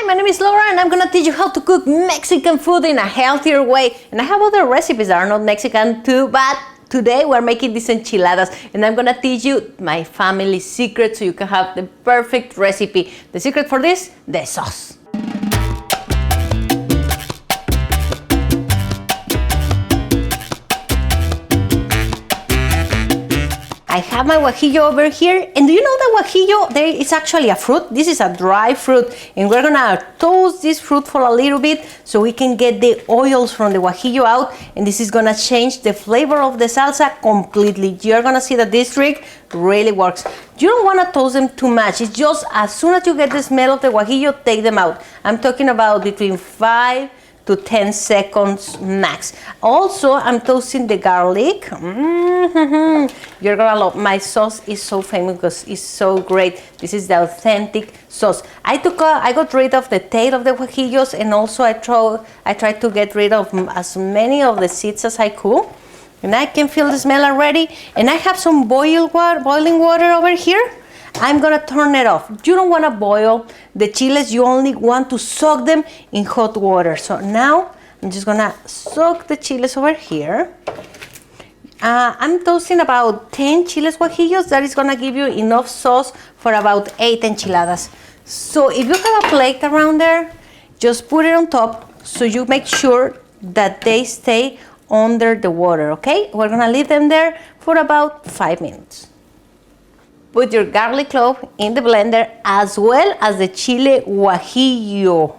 my name is Laura and I'm gonna teach you how to cook Mexican food in a healthier way. And I have other recipes that are not Mexican too, but today we're making these enchiladas and I'm gonna teach you my family secret so you can have the perfect recipe. The secret for this, the sauce. I have my guajillo over here, and do you know that guajillo, there is actually a fruit. This is a dry fruit, and we're gonna toast this fruit for a little bit so we can get the oils from the guajillo out, and this is gonna change the flavor of the salsa completely. You're gonna see that this trick really works. You don't wanna toast them too much. It's just as soon as you get the smell of the guajillo, take them out. I'm talking about between 5 to 10 seconds max. Also, I'm toasting the garlic. You're gonna love. My sauce is so famous because it's so great. This is the authentic sauce. I got rid of the tail of the guajillos, and also I tried to get rid of as many of the seeds as I could. And I can feel the smell already. And I have some boiling water over here. I'm gonna turn it off. You don't wanna boil the chiles, you only want to soak them in hot water. So now I'm just gonna soak the chiles over here. I'm toasting about 10 chiles guajillos. That is gonna give you enough sauce for about 8 enchiladas. So if you have a plate around there, just put it on top so you make sure that they stay under the water, okay? We're gonna leave them there for about 5 minutes. Put your garlic clove in the blender as well as the chile guajillo.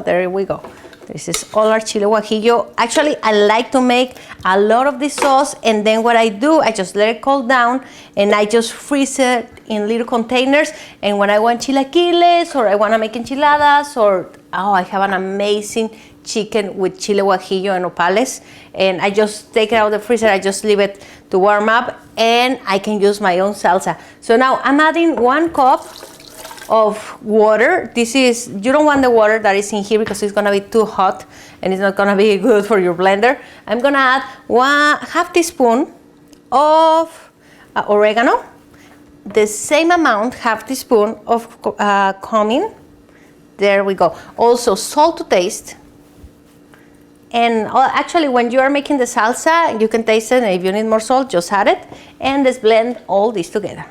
There we go. This is all our chile guajillo. Actually, I like to make a lot of this sauce, and then what I do, I just let it cool down and I just freeze it in little containers. And when I want chilaquiles or I want to make enchiladas, or I have an amazing chicken with chile guajillo and nopales, and I just take it out of the freezer. I just leave it to warm up and I can use my own salsa. So now I'm adding 1 cup of water. This is, you don't want the water that is in here because it's gonna be too hot and it's not gonna be good for your blender. I'm gonna add 1/2 teaspoon of oregano, the same amount, 1/2 teaspoon of cumin. There we go. Also salt to taste. And actually, when you are making the salsa, you can taste it, and if you need more salt, just add it. And let's blend all this together.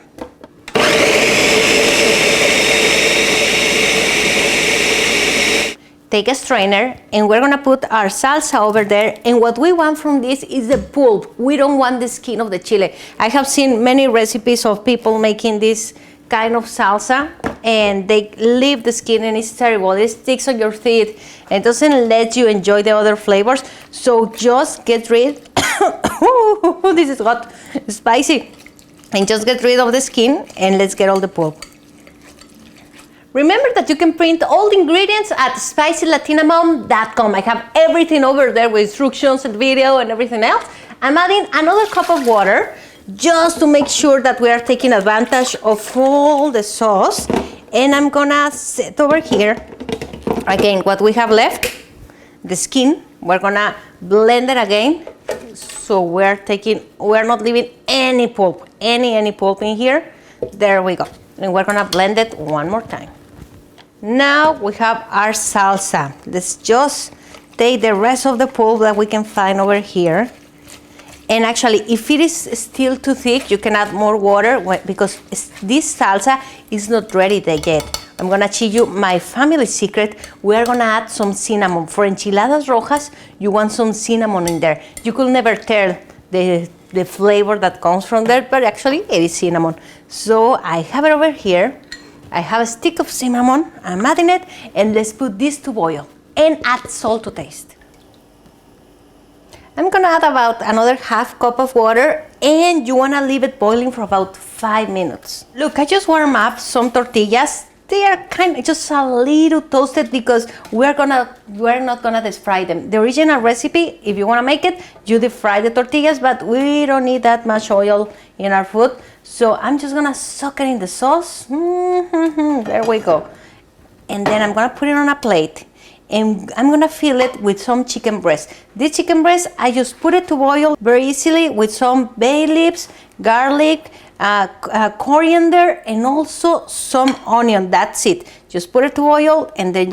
Take a strainer, and we're gonna put our salsa over there. And what we want from this is the pulp. We don't want the skin of the chile. I have seen many recipes of people making this kind of salsa, and they leave the skin, and it's terrible. It sticks on your teeth and doesn't let you enjoy the other flavors. So just get rid. This is hot, spicy, and just get rid of the skin, and let's get all the pulp. Remember that you can print all the ingredients at spicylatinamom.com. I have everything over there with instructions and video and everything else. I'm adding another cup of water just to make sure that we are taking advantage of all the sauce. And I'm gonna set over here, again, what we have left, the skin. We're gonna blend it again. So we're not leaving any pulp, any pulp in here. There we go. And we're gonna blend it one more time. Now we have our salsa. Let's just take the rest of the pulp that we can find over here. And actually, if it is still too thick, you can add more water because this salsa is not ready yet. I'm gonna teach you my family secret. We're gonna add some cinnamon. For enchiladas rojas, you want some cinnamon in there. You could never tell the flavor that comes from there, but actually it is cinnamon. So I have it over here. I have a stick of cinnamon. I'm adding it, and let's put this to boil and add salt to taste. I'm gonna add about another 1/2 cup of water, and you wanna leave it boiling for about 5 minutes. Look, I just warm up some tortillas. They are kind of just a little toasted because we're not gonna deep fry them. The original recipe, if you wanna make it, you deep fry the tortillas, but we don't need that much oil in our food. So I'm just gonna soak it in the sauce. There we go. And then I'm gonna put it on a plate. And I'm gonna fill it with some chicken breast. This chicken breast, I just put it to boil very easily with some bay leaves, garlic, coriander, and also some onion. That's it. Just put it to oil, and then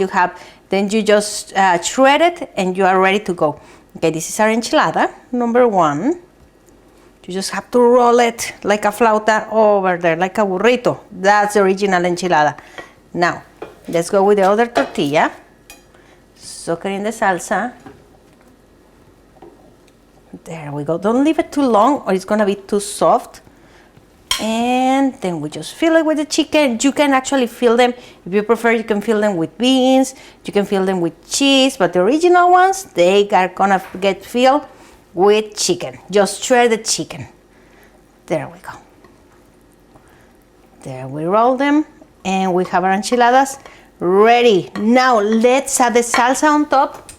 you just shred it, and you are ready to go. Okay, this is our enchilada, number 1. You just have to roll it like a flauta over there, like a burrito. That's the original enchilada. Now, let's go with the other tortilla. Soak it in the salsa. There we go. Don't leave it too long or it's gonna be too soft. And then we just fill it with the chicken. You can actually fill them, if you prefer, you can fill them with beans, you can fill them with cheese, but the original ones, they are gonna get filled with chicken. Just shred the chicken. There we go. There we roll them, and we have our enchiladas ready. Now let's add the salsa on top.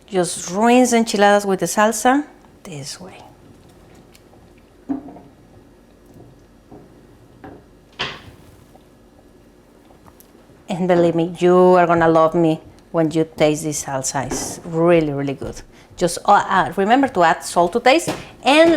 Just rinse enchiladas with the salsa this way. And believe me, you are gonna love me when you taste this salsa. It's really, really good. Just remember to add salt to taste, and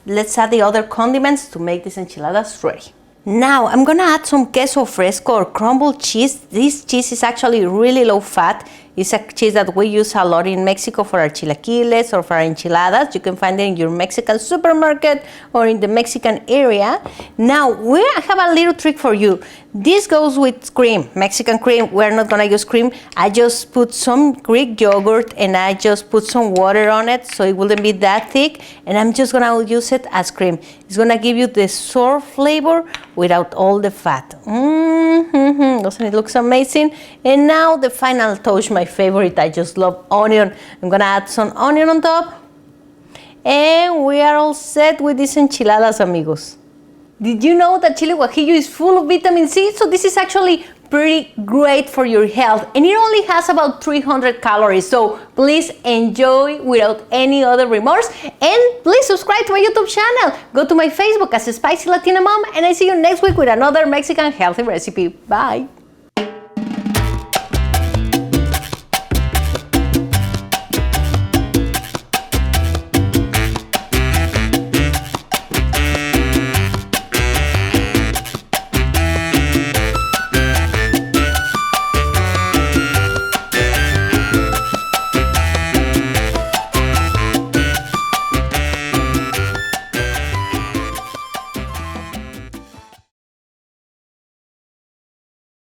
let's add the other condiments to make these enchiladas ready. Now I'm gonna add some queso fresco or crumbled cheese. This cheese is actually really low fat. It's a cheese that we use a lot in Mexico for our chilaquiles or for our enchiladas. You can find it in your Mexican supermarket or in the Mexican area. Now I have a little trick for you. This goes with cream, Mexican cream. We're not gonna use cream. I just put some Greek yogurt and I just put some water on it so it wouldn't be that thick, and I'm just gonna use it as cream. It's gonna give you the sour flavor without all the fat. Doesn't it look amazing? And now the final touch, my favorite. I just love onion. I'm gonna add some onion on top, and we are all set with these enchiladas, amigos. Did you know that chile guajillo is full of vitamin C? So this is actually pretty great for your health, and it only has about 300 calories. So please enjoy without any other remorse, and please subscribe to my YouTube channel. Go to my Facebook as Spicy Latina Mom, and I see you next week with another Mexican healthy recipe. Bye.